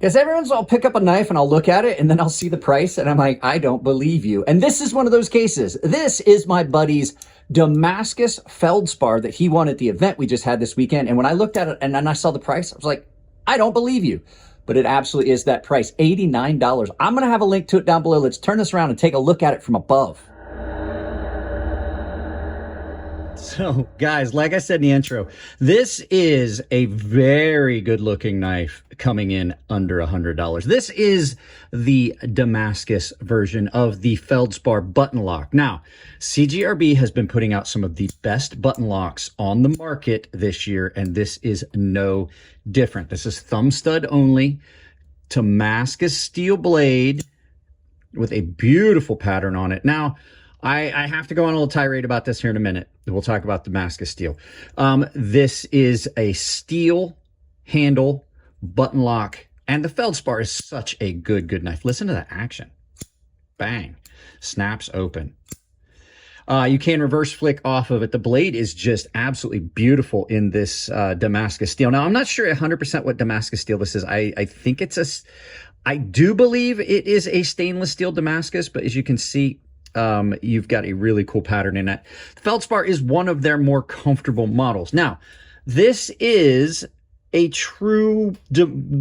Because everyone's, I'll pick up a knife and I'll look at it and then I'll see the price and I'm like, I don't believe you. And this is one of those cases. This is my buddy's Damascus Feldspar that he won at the event we just had this weekend. And when I looked at it and then I saw the price, I was like, I don't believe you. But it absolutely is that price, $89. I'm going to have a link to it down below. Let's turn this around and take a look at it from above. So guys, like I said in the intro, this is a very good looking knife coming in under $100. This is the Damascus version of the Feldspar button lock. Now, cjrb has been putting out some of the best button locks on the market this year, and this is no different. This is thumb stud only, Damascus steel blade with a beautiful pattern on it. Now, I have to go on a little tirade about this here in a minute. We'll talk about Damascus steel. This is a steel handle button lock, and the Feldspar is such a good knife. Listen to that action. Bang. Snaps open. You can reverse flick off of it. The blade is just absolutely beautiful in this Damascus steel. Now, I'm not sure 100% what Damascus steel this is. I think it's I do believe it is a stainless steel Damascus, but as you can see, you've got a really cool pattern in it. The Feldspar is one of their more comfortable models. Now, this is a true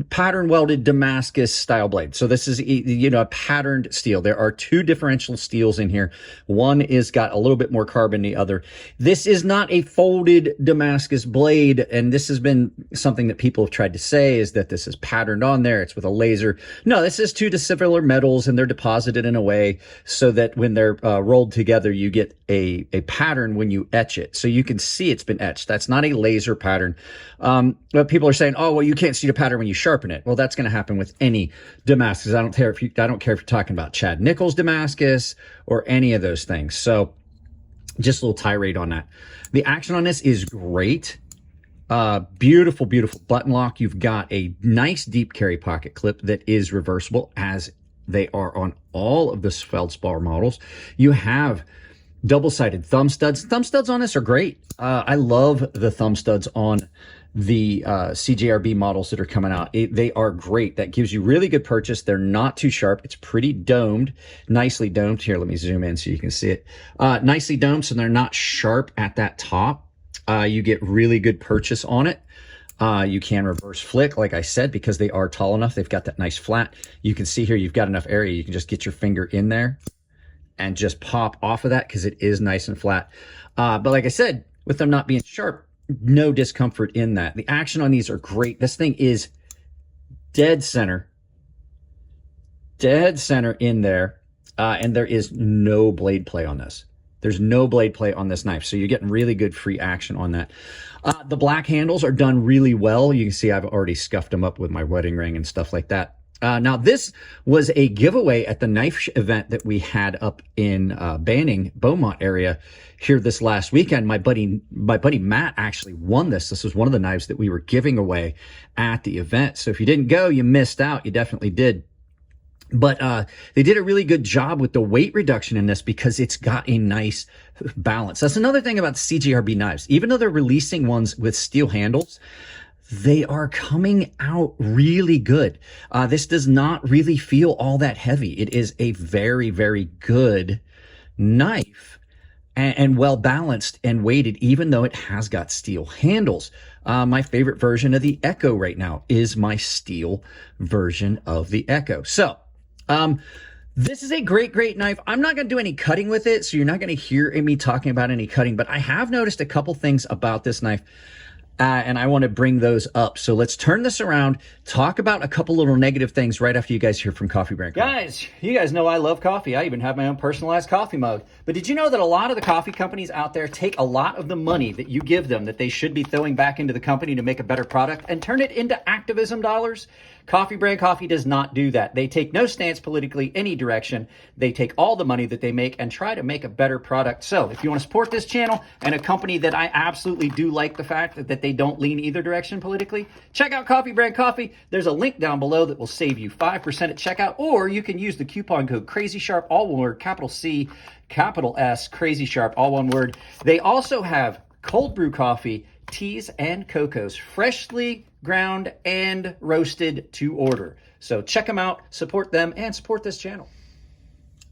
pattern welded Damascus style blade. So this is, you know, a patterned steel. There are two differential steels in here. One is got a little bit more carbon than the other. This is not a folded Damascus blade. And this has been something that people have tried to say, is that this is patterned on there. It's with a laser. No, this is two dissimilar metals, and they're deposited in a way so that when they're rolled together, you get a pattern when you etch it. So you can see it's been etched. That's not a laser pattern. But people are saying, oh, well, you can't see the pattern when you sharpen it. Well, that's going to happen with any Damascus. I don't care if you're talking about Chad Nichols Damascus or any of those things. So just a little tirade on that. The action on this is great. Beautiful button lock. You've got a nice deep carry pocket clip that is reversible, as they are on all of the Feldspar models. You have double-sided thumb studs. Thumb studs on this are great. I love the thumb studs on the cjrb models that are coming out. They are great. That gives you really good purchase. They're not too sharp. It's pretty domed, nicely domed. Here, let me zoom in so you can see it. Nicely domed, so they're not sharp at that top. You get really good purchase on it. You can reverse flick, like I said, because they are tall enough. They've got that nice flat. You can see here you've got enough area. You can just get your finger in there and just pop off of that because it is nice and flat. But like I said, with them not being sharp, no discomfort in that. The action on these are great. This thing is dead center in there, and there is no blade play on this. There's no blade play on this knife, so you're getting really good free action on that. The black handles are done really well. You can see I've already scuffed them up with my wedding ring and stuff like that. Now, this was a giveaway at the knife event that we had up in Banning, Beaumont area here this last weekend. My buddy Matt actually won this. This was one of the knives that we were giving away at the event. So if you didn't go, you missed out. You definitely did. But they did a really good job with the weight reduction in this because it's got a nice balance. That's another thing about the cjrb knives. Even though they're releasing ones with steel handles, they are coming out really good. This does not really feel all that heavy. It is a very good knife and well balanced and weighted, even though it has got steel handles. My favorite version of the Echo right now is my steel version of the Echo. So, this is a great knife. I'm not going to do any cutting with it, so you're not going to hear me talking about any cutting, but I have noticed a couple things about this knife. And I want to bring those up. So let's turn this around, talk about a couple little negative things right after you guys hear from Coffee Brand. Guys, you guys know I love coffee. I even have my own personalized coffee mug. But did you know that a lot of the coffee companies out there take a lot of the money that you give them that they should be throwing back into the company to make a better product and turn it into activism dollars? Coffee Brand Coffee does not do that. They take no stance politically any direction. They take all the money that they make and try to make a better product. So if you want to support this channel and a company that I absolutely do like the fact that they don't lean either direction politically, check out Coffee Brand Coffee. There's a link down below that will save you 5% at checkout, or you can use the coupon code CrazySharp, all one word, capital C, capital S, Crazy Sharp, all one word. They also have cold brew coffee, teas and cocos, freshly ground and roasted to order. So check them out, support them, and support this channel.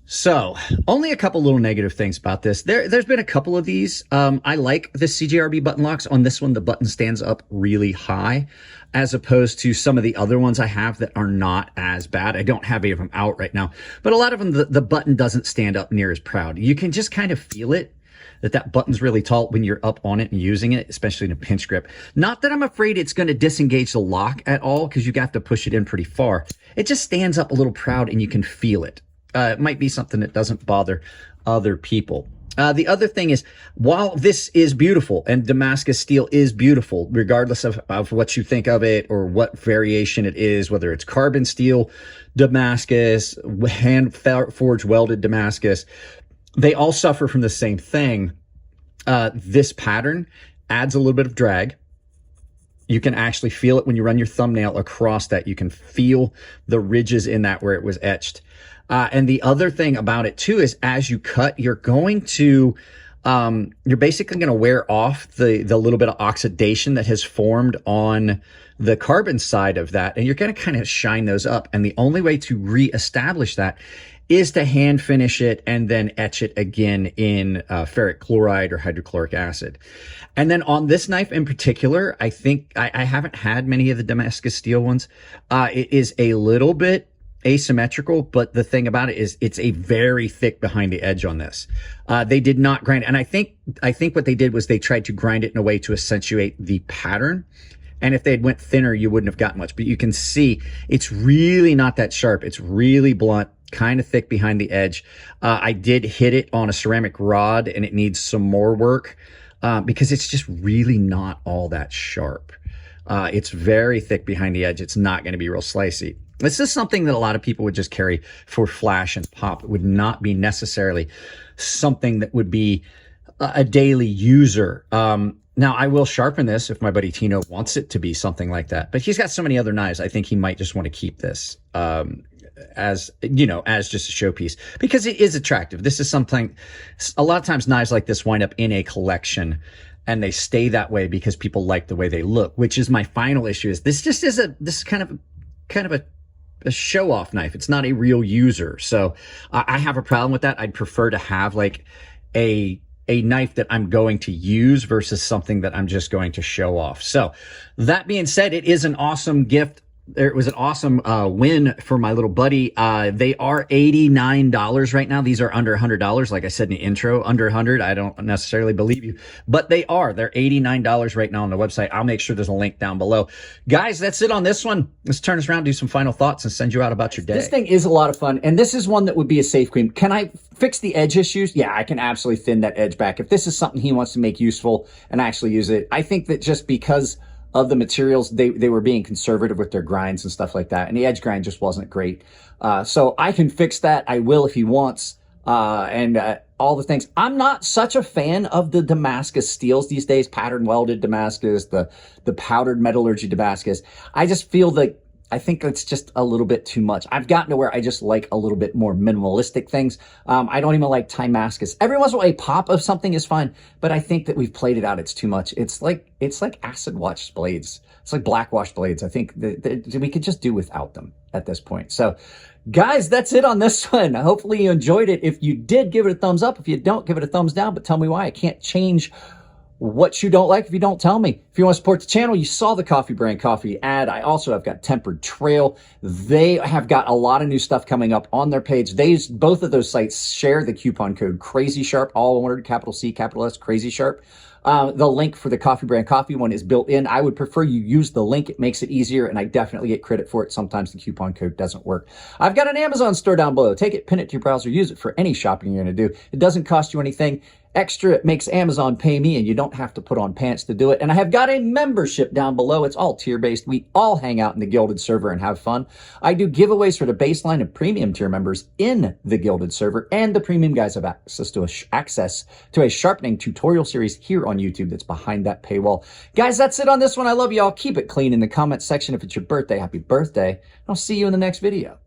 So, only a couple little negative things about this. There's been a couple of these. I like the cjrb button locks. On this one, the button stands up really high, as opposed to some of the other ones I have that are not as bad. I don't have any of them out right now, but a lot of them, the button doesn't stand up near as proud. You can just kind of feel it, that button's really tall when you're up on it and using it, especially in a pinch grip. Not that I'm afraid it's going to disengage the lock at all, because you have to push it in pretty far. It just stands up a little proud and you can feel it. It might be something that doesn't bother other people. The other thing is, while this is beautiful and Damascus steel is beautiful, regardless of what you think of it or what variation it is, whether it's carbon steel Damascus, hand forged welded Damascus, they all suffer from the same thing. This pattern adds a little bit of drag. You can actually feel it when you run your thumbnail across that. You can feel the ridges in that where it was etched. And the other thing about it too is, as you cut, you're going to, you're basically going to wear off the little bit of oxidation that has formed on the carbon side of that. And you're going to kind of shine those up. And the only way to reestablish that is to hand finish it and then etch it again in ferric chloride or hydrochloric acid. And then on this knife in particular, I think I haven't had many of the Damascus steel ones. It is a little bit asymmetrical, but the thing about it is it's a very thick behind the edge on this. They did not grind, and I think what they did was they tried to grind it in a way to accentuate the pattern. And if they had went thinner, you wouldn't have got much. But you can see it's really not that sharp. It's really blunt, kind of thick behind the edge. I did hit it on a ceramic rod, and it needs some more work because it's just really not all that sharp. It's very thick behind the edge. It's not going to be real slicey. This is something that a lot of people would just carry for flash and pop. It would not be necessarily something that would be a daily user. Now, I will sharpen this if my buddy Tino wants it to be something like that. But he's got so many other knives, I think he might just want to keep this as, you know, as just a showpiece, because it is attractive. This is something, a lot of times knives like this wind up in a collection, and they stay that way because people like the way they look, which is my final issue. Is this just is this is kind of a show-off knife. It's not a real user. So I have a problem with that. I'd prefer to have like a knife that I'm going to use versus something that I'm just going to show off. So that being said, it is an awesome gift. It was an awesome win for my little buddy. They are $89 right now. These are under $100. Like I said in the intro, under 100. I don't necessarily believe you, but they're $89 right now on the website. I'll make sure there's a link down below. Guys, that's it on this one. Let's turn this around, do some final thoughts, and send you out about your day. This thing is a lot of fun, and this is one that would be a safe clean. Can I fix the edge issues? Yeah, I can absolutely thin that edge back. If this is something he wants to make useful and actually use it, I think that just because of the materials, they were being conservative with their grinds and stuff like that, and the edge grind just wasn't great. So I can fix that. I will if he wants, and all the things. I'm not such a fan of the Damascus steels these days, pattern welded Damascus, the powdered metallurgy Damascus. I just feel like, I think it's just a little bit too much. I've gotten to where I just like a little bit more minimalistic things. I don't even like Damascus. Every once in a while, a pop of something is fine, but I think that we've played it out. It's too much. It's like acid wash blades. It's like black wash blades. I think that we could just do without them at this point. So guys, that's it on this one. Hopefully you enjoyed it. If you did, give it a thumbs up. If you don't, give it a thumbs down, but tell me why. I can't change what you don't like if you don't tell me. If you want to support the channel, you saw the Coffee Brand Coffee ad. I also have got Tempered Trail. They have got a lot of new stuff coming up on their page. Both of those sites share the coupon code Crazy Sharp, all one word, capital C, capital S, Crazy Sharp. The link for the Coffee Brand Coffee one is built in. I would prefer you use the link. It makes it easier, and I definitely get credit for it. Sometimes the coupon code doesn't work. I've got an Amazon store down below. Take it, pin it to your browser, use it for any shopping you're going to do. It doesn't cost you anything extra. It makes Amazon pay me, and you don't have to put on pants to do it. And I have got a membership down below. It's all tier-based. We all hang out in the Gilded server and have fun. I do giveaways for the baseline and premium tier members in the Gilded server, and the premium guys have access to a sharpening tutorial series here on YouTube that's behind that paywall. Guys, that's it on this one. I love you all. Keep it clean in the comments section. If it's your birthday, happy birthday. I'll see you in the next video.